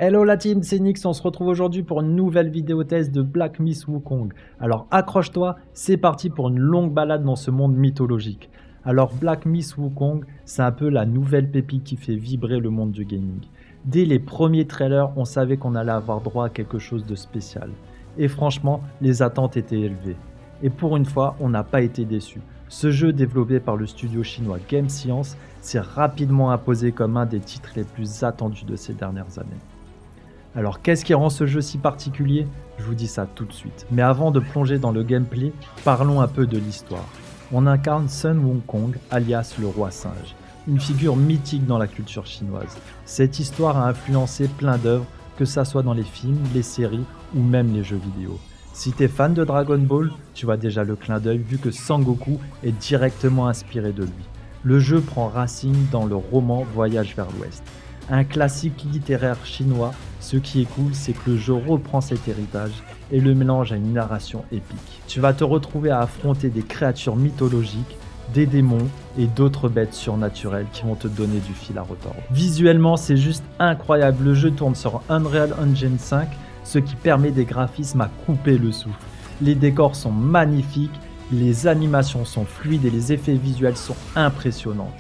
Hello la team, c'est Nyx, on se retrouve aujourd'hui pour une nouvelle vidéo test de Black Myth Wukong. Alors accroche-toi, c'est parti pour une longue balade dans ce monde mythologique. Alors Black Myth Wukong, c'est un peu la nouvelle pépite qui fait vibrer le monde du gaming. Dès les premiers trailers, on savait qu'on allait avoir droit à quelque chose de spécial. Et franchement, les attentes étaient élevées. Et pour une fois, on n'a pas été déçus. Ce jeu développé par le studio chinois Game Science s'est rapidement imposé comme un des titres les plus attendus de ces dernières années. Alors qu'est-ce qui rend ce jeu si particulier? Je vous dis ça tout de suite. Mais avant de plonger dans le gameplay, parlons un peu de l'histoire. On incarne Sun Wukong, alias le roi singe, une figure mythique dans la culture chinoise. Cette histoire a influencé plein d'œuvres, que ça soit dans les films, les séries ou même les jeux vidéo. Si t'es fan de Dragon Ball, tu vois déjà le clin d'œil vu que Sangoku est directement inspiré de lui. Le jeu prend racine dans le roman Voyage vers l'Ouest. Un classique littéraire chinois, ce qui est cool, c'est que le jeu reprend cet héritage et le mélange à une narration épique. Tu vas te retrouver à affronter des créatures mythologiques, des démons et d'autres bêtes surnaturelles qui vont te donner du fil à retordre. Visuellement, c'est juste incroyable. Le jeu tourne sur Unreal Engine 5, ce qui permet des graphismes à couper le souffle. Les décors sont magnifiques, les animations sont fluides et les effets visuels sont impressionnants.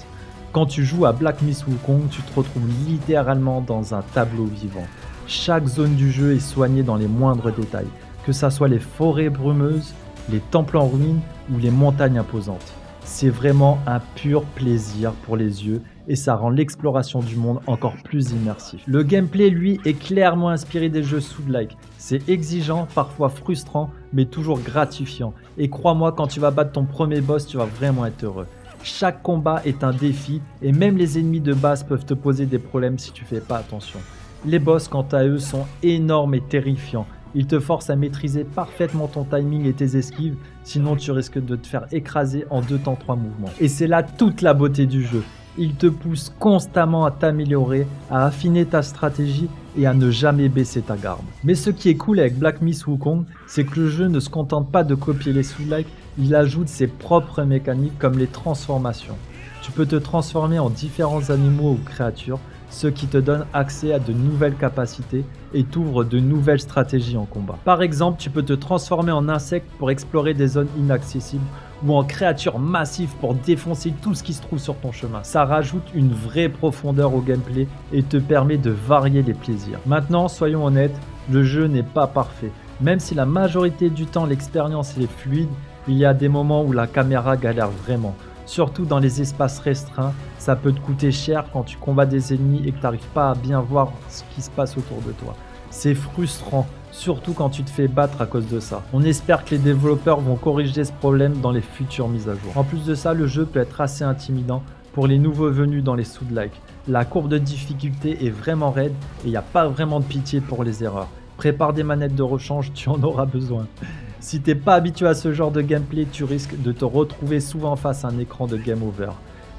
Quand tu joues à Black Myth Wukong, tu te retrouves littéralement dans un tableau vivant. Chaque zone du jeu est soignée dans les moindres détails, que ce soit les forêts brumeuses, les temples en ruine ou les montagnes imposantes. C'est vraiment un pur plaisir pour les yeux et ça rend l'exploration du monde encore plus immersif. Le gameplay, lui, est clairement inspiré des jeux Souls-like. C'est exigeant, parfois frustrant, mais toujours gratifiant. Et crois-moi, quand tu vas battre ton premier boss, tu vas vraiment être heureux. Chaque combat est un défi et même les ennemis de base peuvent te poser des problèmes si tu fais pas attention. Les boss quant à eux sont énormes et terrifiants. Ils te forcent à maîtriser parfaitement ton timing et tes esquives, sinon tu risques de te faire écraser en 2 temps 3 mouvements. Et c'est là toute la beauté du jeu. Il te pousse constamment à t'améliorer, à affiner ta stratégie et à ne jamais baisser ta garde. Mais ce qui est cool avec Black Myth Wukong, c'est que le jeu ne se contente pas de copier les Souls-like, il ajoute ses propres mécaniques comme les transformations. Tu peux te transformer en différents animaux ou créatures, ce qui te donne accès à de nouvelles capacités et t'ouvre de nouvelles stratégies en combat. Par exemple, tu peux te transformer en insecte pour explorer des zones inaccessibles ou en créature massive pour défoncer tout ce qui se trouve sur ton chemin. Ça rajoute une vraie profondeur au gameplay et te permet de varier les plaisirs. Maintenant, soyons honnêtes, le jeu n'est pas parfait. Même si la majorité du temps l'expérience est fluide, il y a des moments où la caméra galère vraiment. Surtout dans les espaces restreints, ça peut te coûter cher quand tu combats des ennemis et que tu n'arrives pas à bien voir ce qui se passe autour de toi. C'est frustrant, surtout quand tu te fais battre à cause de ça. On espère que les développeurs vont corriger ce problème dans les futures mises à jour. En plus de ça, le jeu peut être assez intimidant pour les nouveaux venus dans les Souls-like. La courbe de difficulté est vraiment raide et il n'y a pas vraiment de pitié pour les erreurs. Prépare des manettes de rechange, tu en auras besoin. Si t'es pas habitué à ce genre de gameplay, tu risques de te retrouver souvent face à un écran de game over.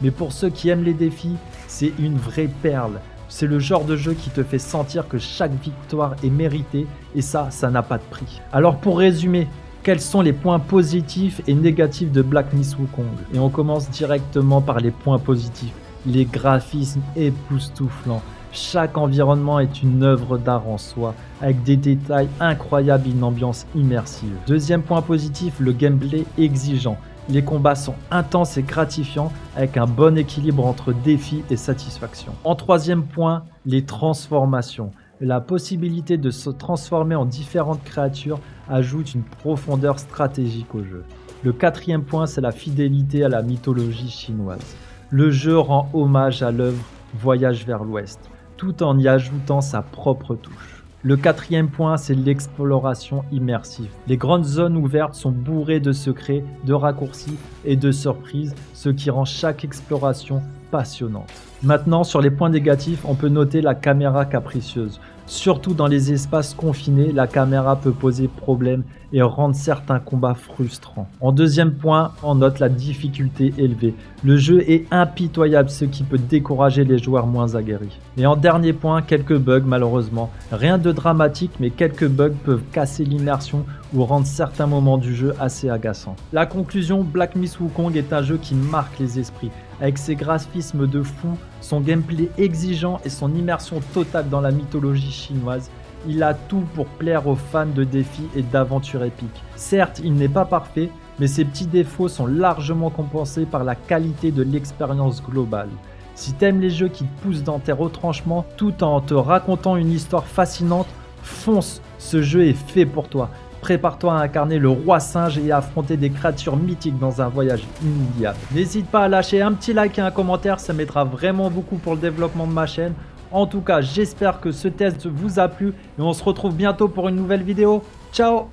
Mais pour ceux qui aiment les défis, c'est une vraie perle. C'est le genre de jeu qui te fait sentir que chaque victoire est méritée et ça n'a pas de prix. Alors pour résumer, quels sont les points positifs et négatifs de Black Myth Wukong? Et on commence directement par les points positifs. Les graphismes époustouflants. Chaque environnement est une œuvre d'art en soi, avec des détails incroyables et une ambiance immersive. Deuxième point positif, le gameplay exigeant. Les combats sont intenses et gratifiants, avec un bon équilibre entre défi et satisfaction. En troisième point, les transformations. La possibilité de se transformer en différentes créatures ajoute une profondeur stratégique au jeu. Le quatrième point, c'est la fidélité à la mythologie chinoise. Le jeu rend hommage à l'œuvre Voyage vers l'Ouest, tout en y ajoutant sa propre touche. Le quatrième point, c'est l'exploration immersive. Les grandes zones ouvertes sont bourrées de secrets, de raccourcis et de surprises, ce qui rend chaque exploration passionnante. Maintenant, sur les points négatifs, on peut noter la caméra capricieuse. Surtout dans les espaces confinés, la caméra peut poser problème et rendre certains combats frustrants. En deuxième point, on note la difficulté élevée. Le jeu est impitoyable, ce qui peut décourager les joueurs moins aguerris. Et en dernier point, quelques bugs malheureusement. Rien de dramatique, mais quelques bugs peuvent casser l'immersion ou rendre certains moments du jeu assez agaçants. La conclusion, Black Myth Wukong est un jeu qui marque les esprits. avec ses graphismes de fou, son gameplay exigeant et son immersion totale dans la mythologie chinoise. Il a tout pour plaire aux fans de défis et d'aventures épiques. Certes, il n'est pas parfait, mais ses petits défauts sont largement compensés par la qualité de l'expérience globale. Si t'aimes les jeux qui te poussent dans tes retranchements tout en te racontant une histoire fascinante, fonce, ce jeu est fait pour toi. Prépare-toi à incarner le roi singe et à affronter des créatures mythiques dans un voyage inoubliable. N'hésite pas à lâcher un petit like et un commentaire, ça m'aidera vraiment beaucoup pour le développement de ma chaîne. En tout cas, j'espère que ce test vous a plu et on se retrouve bientôt pour une nouvelle vidéo. Ciao!